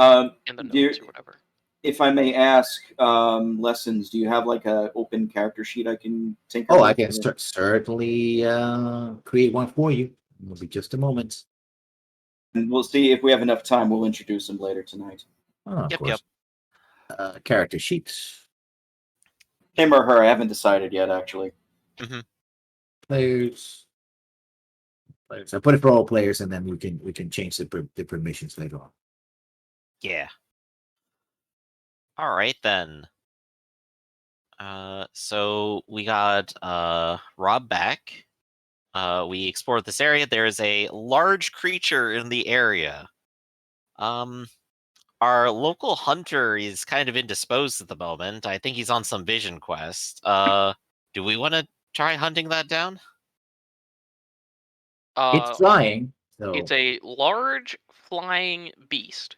S3: in the
S4: do-
S3: notes or whatever.
S4: If I may ask, lessons, do you have like a open character sheet I can take?
S2: Oh, I can certainly create one for you. It'll be just a moment.
S4: And we'll see if we have enough time. We'll introduce him later tonight.
S2: Oh, of
S1: Yep,
S2: course. Character sheets.
S4: Him or her, I haven't decided yet, actually.
S2: Players. I put it for all players, and then we can change the permissions later on.
S1: Yeah. All right then. So we got Rob back. We explored this area. There is a large creature in the area. Our local hunter is kind of indisposed at the moment. I think he's on some vision quest. Do we want to try hunting that down?
S2: It's flying. So
S3: It's a large flying beast.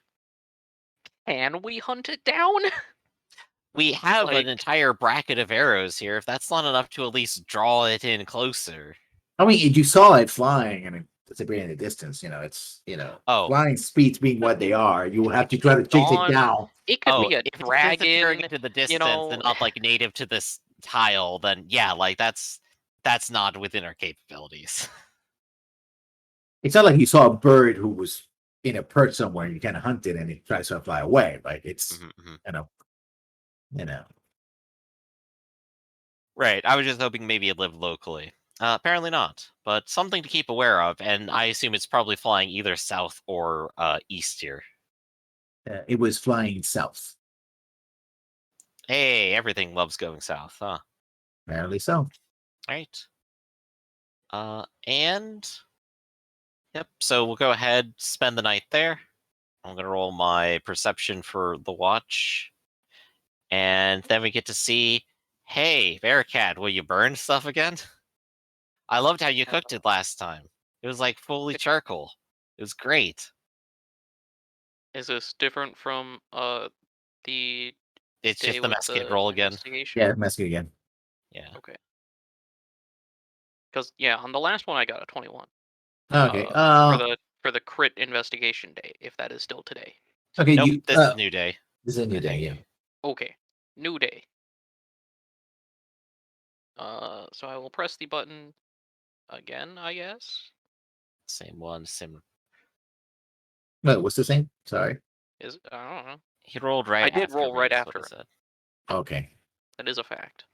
S3: Can we hunt it down?
S1: We have
S3: Like-
S1: an entire bracket of arrows here. If that's not enough to at least draw it in closer.
S2: I mean, you saw it flying and it's in the distance. It's
S1: Oh.
S2: flying speeds being what they are. You will have to try to chase it down.
S3: It could be a
S1: if it's disappearing
S3: dragon.
S1: into the distance and not like native to this tile, then yeah, like that's not within our capabilities.
S2: It's not like you saw a bird who was in a perch somewhere and you kind of hunt it and it tries to fly away. Like it's
S1: Right. I was just hoping maybe it lived locally. Apparently not, but something to keep aware of, and I assume it's probably flying either south or east here.
S2: It was flying south.
S1: Hey, everything loves going south, huh?
S2: Apparently so.
S1: Right. And yep, so we'll go ahead, spend the night there. I'm gonna roll my perception for the watch. And then we get to see, hey, Bearcat, will you burn stuff again? I loved how you cooked it last time. It was like fully charcoal. It was great.
S3: Is this different from the
S1: It's
S3: day
S1: just the
S3: with
S1: Mesquite roll again.
S3: investigation?
S2: Yeah, messing again.
S1: Yeah.
S3: Okay. Because on the last one I got a 21.
S2: Okay.
S3: For the crit investigation day, if that is still today.
S2: Okay.
S1: Nope, this is New Day.
S2: This is a new day. Yeah.
S3: Okay. New day. So I will press the button again, I guess.
S1: Same one, same.
S2: No, what's the same? Sorry.
S3: I don't know.
S1: He rolled right.
S3: I did roll
S1: me,
S3: right
S1: is what
S3: after
S1: he
S3: him.
S1: said.
S2: Okay.
S3: That is a fact.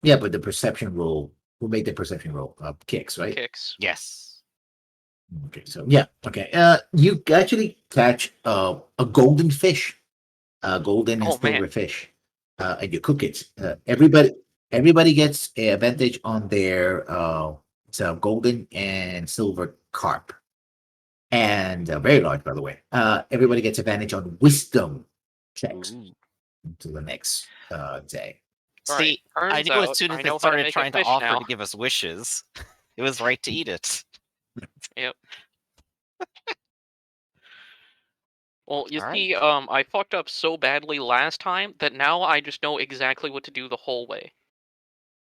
S2: Yeah, but the perception roll. Who made the perception roll? Kicks, right?
S3: Kicks.
S1: Yes.
S2: Okay, so yeah, okay. You actually catch a golden fish, golden and silver fish, and you cook it. Everybody gets an advantage on their so golden and silver carp, and very large, by the way. Everybody gets advantage on wisdom checks to the next day.
S1: See, I knew as soon as they started trying to offer to give us wishes, it was right to eat it.
S3: Yep. Well, you see, I fucked up so badly last time that now I just know exactly what to do the whole way.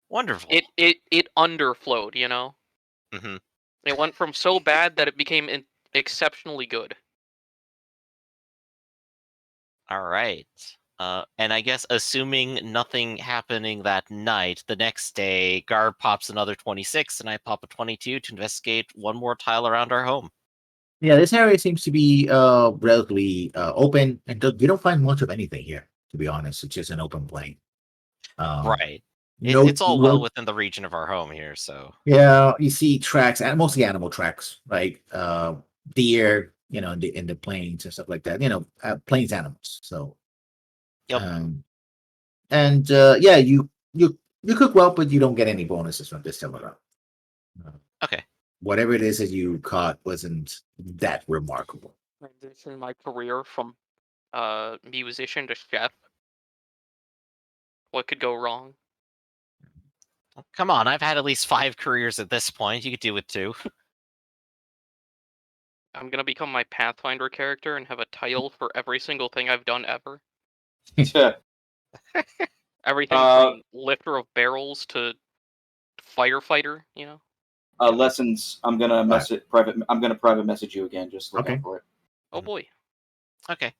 S1: Wonderful.
S3: It underflowed, you know?
S1: Mm-hmm.
S3: It went from so bad that it became exceptionally good.
S1: All right. And I guess assuming nothing happening that night, the next day, Garb pops another 26 and I pop a 22 to investigate one more tile around our home.
S2: Yeah, this area seems to be relatively open, and you don't find much of anything here, to be honest. It's just an open plain.
S1: Right. It's all well within the region of our home here, so.
S2: Yeah, you see tracks, and mostly animal tracks, like deer, in the plains and stuff like that. Plains animals. So.
S1: Yep.
S2: And yeah, you cook well, but you don't get any bonuses from this time around.
S1: Okay.
S2: Whatever it is that you caught wasn't that remarkable.
S3: Transition my career from musician to chef. What could go wrong?
S1: Come on, I've had at least 5 careers at this point. You could do it too.
S3: I'm gonna become my Pathfinder character and have a title for every single thing I've done ever. Everything from lifter of barrels to firefighter, you know.
S4: Lessons. I'm gonna private message you again. Just look out for it.
S3: Oh boy.
S1: Okay.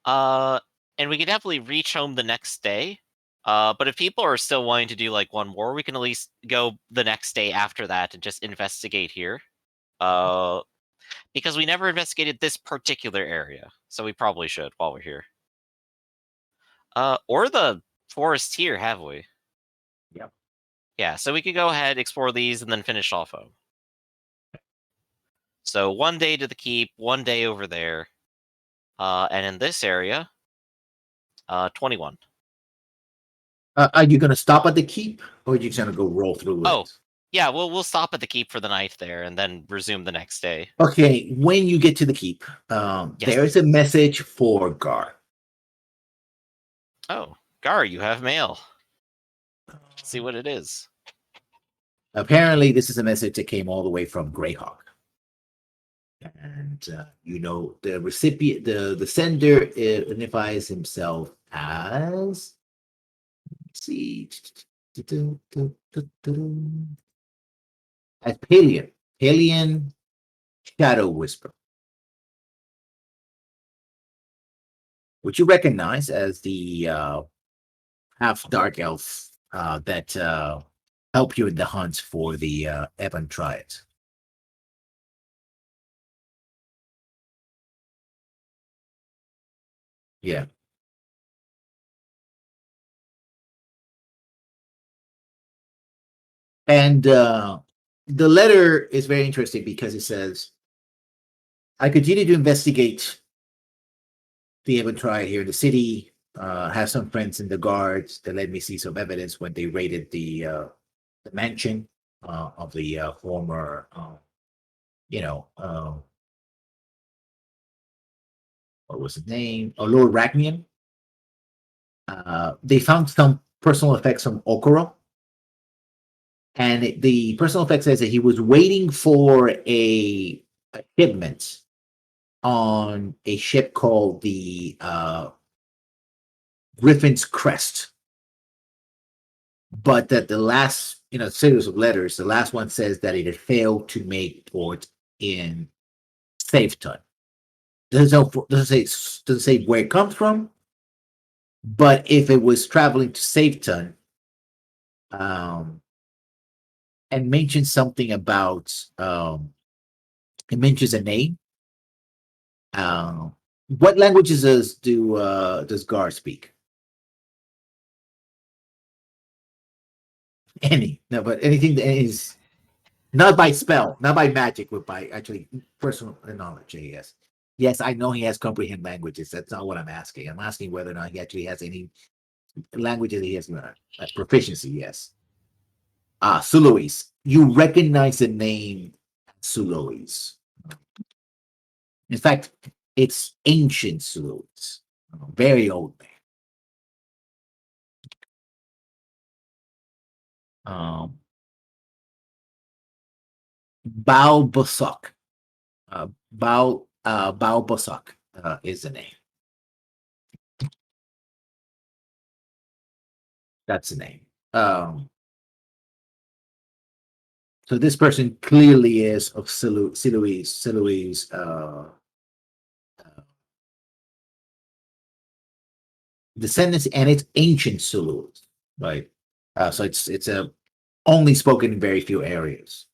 S1: And we can definitely reach home the next day. But if people are still wanting to do like one more, we can at least go the next day after that and just investigate here. Because we never investigated this particular area, so we probably should while we're here. Or the forest here, have we?
S2: Yep.
S1: Yeah, so we could go ahead, explore these, and then finish off home. So 1 day to the keep, 1 day over there. And in this area, 21.
S2: Are you going to stop at the keep, or are you just going to go roll through it?
S1: Oh, yeah, we'll stop at the keep for the night there, and then resume the next day.
S2: Okay, when you get to the keep, there is a message for Gar.
S1: Oh, Gar, you have mail. Let's see what it is.
S2: Apparently, this is a message that came all the way from Greyhawk. And, the recipient, the sender identifies himself as, let's see, as Palian Shadow Whisper, which you recognize as the half dark elf that helped you in the hunt for the Ebon Triad. Yeah. And the letter is very interesting because it says, I continue to investigate the Ebon Triad here in the city. Have some friends in the guards that let me see some evidence when they raided the mansion of the former, what was his name? Oh, Lord Ragnian. They found some personal effects from Okoro. And the personal effect says that he was waiting for a shipment on a ship called the Griffin's Crest. But that the last, series of letters, the last one says that it had failed to make port in Safeton. Doesn't say where it comes from, but if it was traveling to Safeton, and mentions something about, it mentions a name. What languages does Gar speak? Any, no, but anything that is not by spell, not by magic, but by actually personal knowledge. Yes, yes, I know he has comprehend languages. That's not what I'm asking. I'm asking whether or not he actually has any languages he has proficiency. Yes. Suluis. You recognize the name Suluis. In fact, it's ancient Suluis, very old name. Bao Bosok. Bao Bosok is the name. That's the name. So this person clearly is of Silui's descendants, and it's ancient Sulu, right? So it's only spoken in very few areas.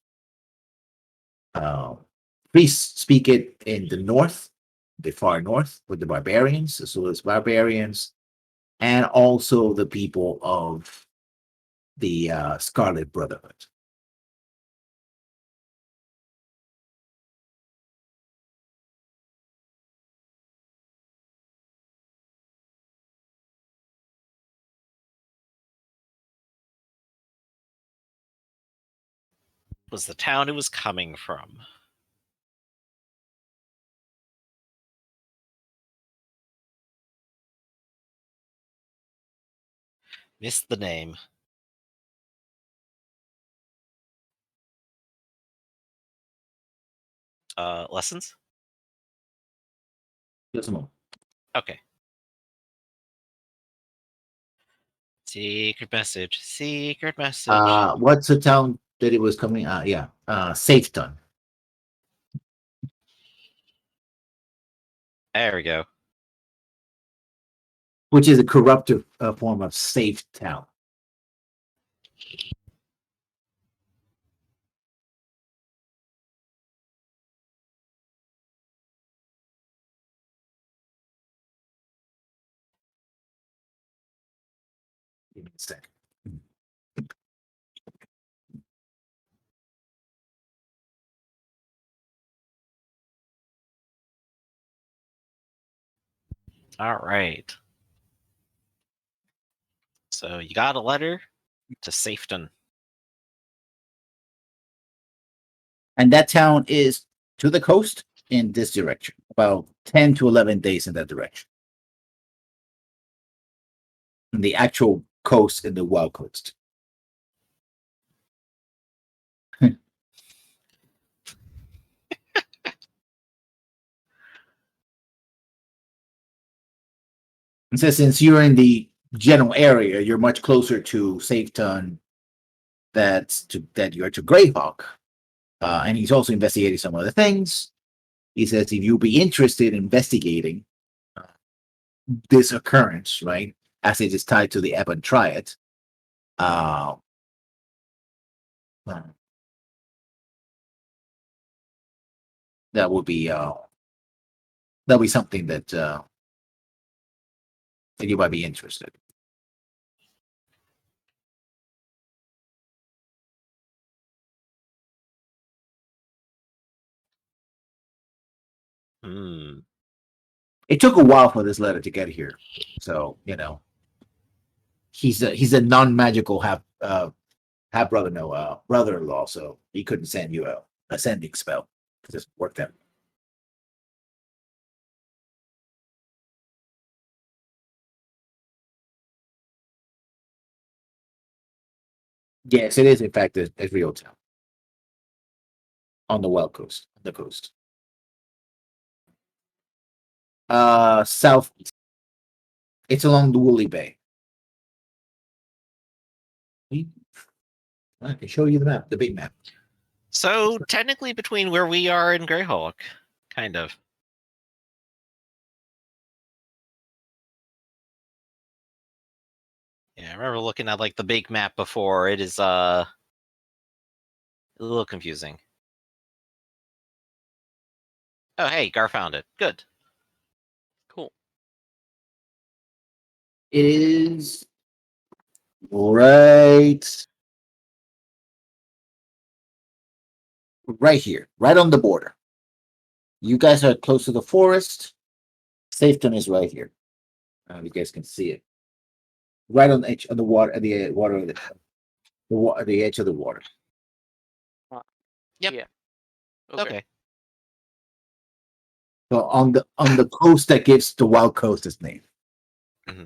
S2: Priests speak it in the north, the far north, with the barbarians, the Sulu's barbarians, and also the people of the Scarlet Brotherhood.
S1: Was the town it was coming from. Missed the name. lessons?
S2: Just a moment.
S1: Okay. Secret message. Secret message.
S2: What's the town that it was coming? Safeton,
S1: There we go.
S2: which is a corruptive form of safe town. Give me a sec.
S1: All right. So you got a letter to Safeton.
S2: And that town is to the coast in this direction, about 10 to 11 days in that direction. And the actual coast in the wild coast. And so since you're in the general area, you're much closer to Safeton that you're to Greyhawk. And he's also investigating some other things. He says if you'll be interested in investigating this occurrence, right, as it is tied to the Ebon Triad, that would be something that you might be interested. It took a while for this letter to get here, so he's a non-magical brother-in-law, so he couldn't send you a sending spell to just work that. Yes, it is in fact a real town on the Wild Coast, southeast. It's along the Woolly Bay. I can show you the map, the big map.
S1: So technically between where we are and Greyhawk, kind of. Yeah, I remember looking at like the big map before. It is a little confusing. Oh, hey, Gar found it. Good.
S3: Cool.
S2: It is right here, right on the border. You guys are close to the forest. Safeton is right here. You guys can see it. Right on the edge of the water, the edge of the water.
S1: Yep.
S3: Yeah.
S1: Okay.
S2: So on the coast that gives the Wild Coast its name.
S1: Mm-hmm.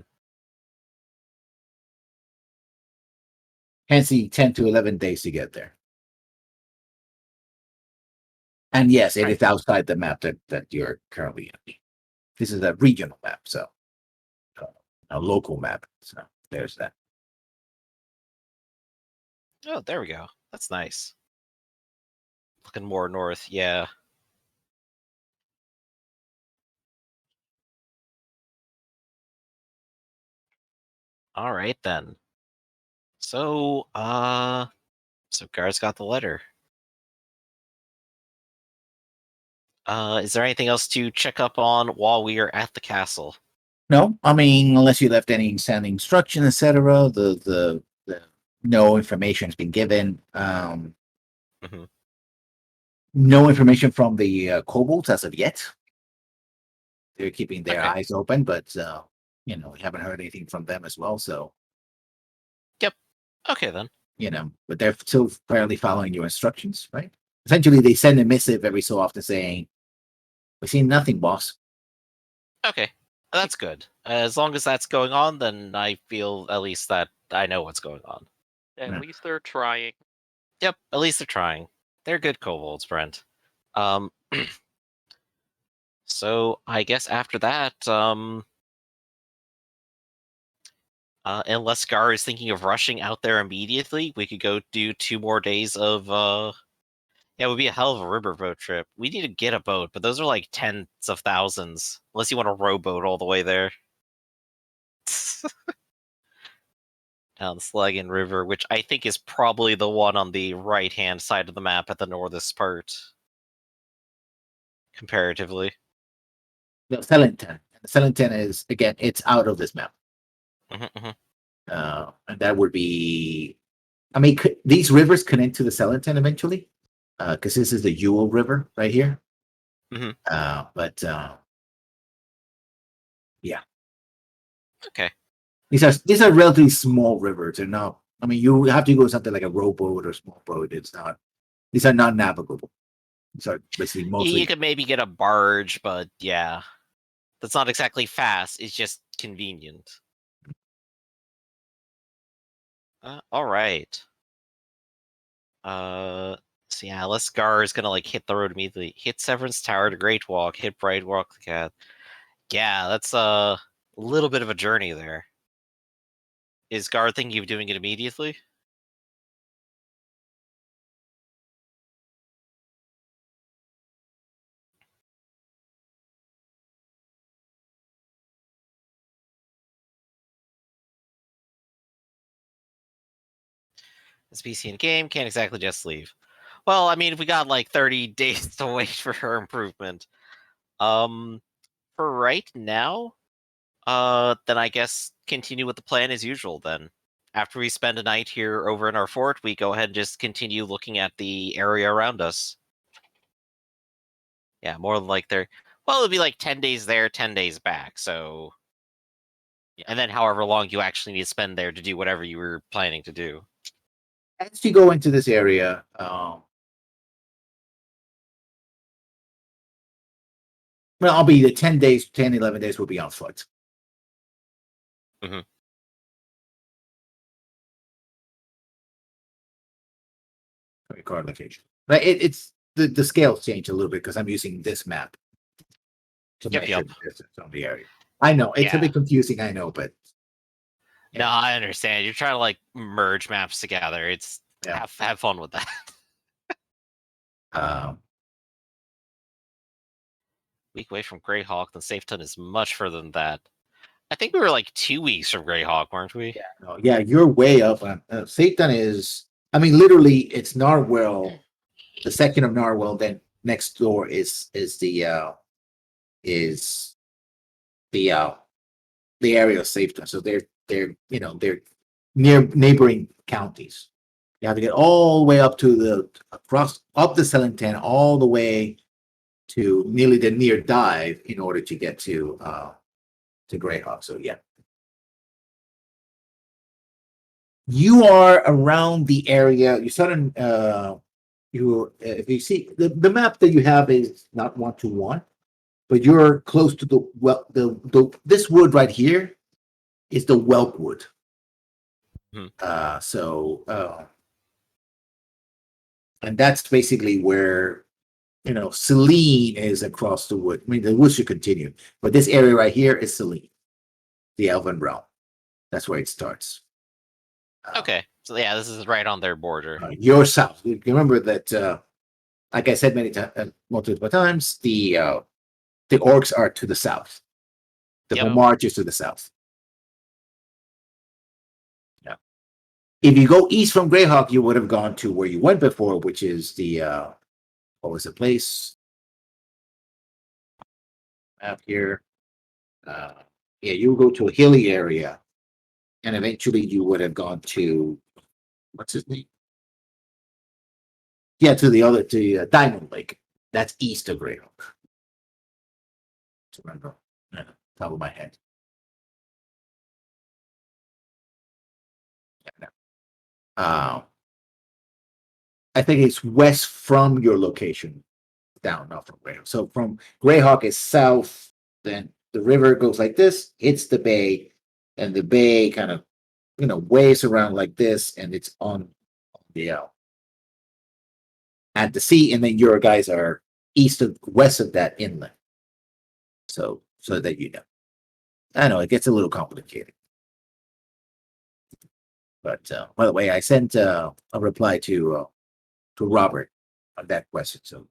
S2: Hence the 10 to 11 days to get there. And yes, it is outside the map that you're currently in. This is a regional map, so a local map. So there's that.
S1: Oh, there we go. That's nice. Looking more north, yeah. All right then. So, Gar's got the letter. Is there anything else to check up on while we are at the castle?
S2: No, I mean, unless you left any standing instruction, etc. The no information has been given. No information from the kobolds as of yet. They're keeping their eyes open, but we haven't heard anything from them as well. So,
S1: yep. Okay then.
S2: But they're still apparently following your instructions, right? Essentially, they send a missive every so often saying, "We've seen nothing, boss."
S1: Okay, that's good. As long as that's going on, then I feel at least that I know what's going on.
S3: At least they're trying.
S1: Yep, at least they're trying. They're good kobolds, Brent. So I guess after that, unless Gar is thinking of rushing out there immediately, we could go do 2 more days of yeah, it would be a hell of a riverboat trip. We need to get a boat, but those are like tens of thousands. Unless you want a rowboat all the way there. Down the Slagan River, which I think is probably the one on the right-hand side of the map at the northest part. Comparatively.
S2: No, Sellington. Sellington is, again, it's out of this map. And that would be... I mean, these rivers connect to the Sellington eventually. Because this is the Ewell River right here. But yeah.
S1: Okay.
S2: These are relatively small rivers. They're not. I mean, you have to go something like a rowboat or small boat. It's not. These are not navigable. These are basically mostly.
S1: You could maybe get a barge, but yeah, that's not exactly fast. It's just convenient. All right. So yeah, Lesgar is gonna like hit the road immediately. Hit Severance Tower to Great Walk. Hit Bright Walk. Yeah, that's a little bit of a journey there. Is Gar thinking of doing it immediately? This PC in game can't exactly just leave. Well, I mean, if we got like 30 days to wait for her improvement. For right now, then I guess continue with the plan as usual then. After we spend a night here over in our fort, we go ahead and just continue looking at the area around us. Yeah, more like well, it'll be like 10 days there, 10 days back, so... And then however long you actually need to spend there to do whatever you were planning to do.
S2: As you go into this area, well, I'll be the 10 days, 10, 11 days will be on foot. Card location. But it's the scales change a little bit because I'm using this map to measure the distance on the area. I know it's a bit confusing. I know, but
S1: no, I understand. You're trying to like merge maps together. It's have fun with that. Week away from Greyhawk, then Safeton is much further than that. I think we were like 2 weeks from Greyhawk, weren't we?
S2: Yeah, you're way up. Safeton is, I mean, literally, it's Narwhal, the section of Narwhal. Then next door is the area of Safeton. So they're near neighboring counties. You have to get all the way up to up the Sellington, all the way to nearly the near dive in order to get to Greyhawk. So yeah. You are around the area. You start in, if you see the map that you have is not 1-to-1, but you're close to this wood right here is the Whelp Wood. And that's basically where Selene is across the wood. I mean, the woods should continue, but this area right here is Selene, the Elven Realm. That's where it starts.
S1: Okay, so yeah, this is right on their border.
S2: You're south. You remember that, like I said multiple times, the orcs are to the south. The Homarch is to the south. Yeah. If you go east from Greyhawk, you would have gone to where you went before, which is the what was the place? Map here. You go to a hilly area. And eventually you would have gone to, what's his name? Yeah, to Diamond Lake. That's east of Greyhawk. To remember, top of my head. I think it's west from your location, down, not from Greyhawk. So from Greyhawk is south, then the river goes like this, hits the bay, and the bay kind of waves around like this, and it's on the at the sea, and then your guys are west of that inlet. So that you know. I know it gets a little complicated. But by the way, I sent a reply to Robert on that question. So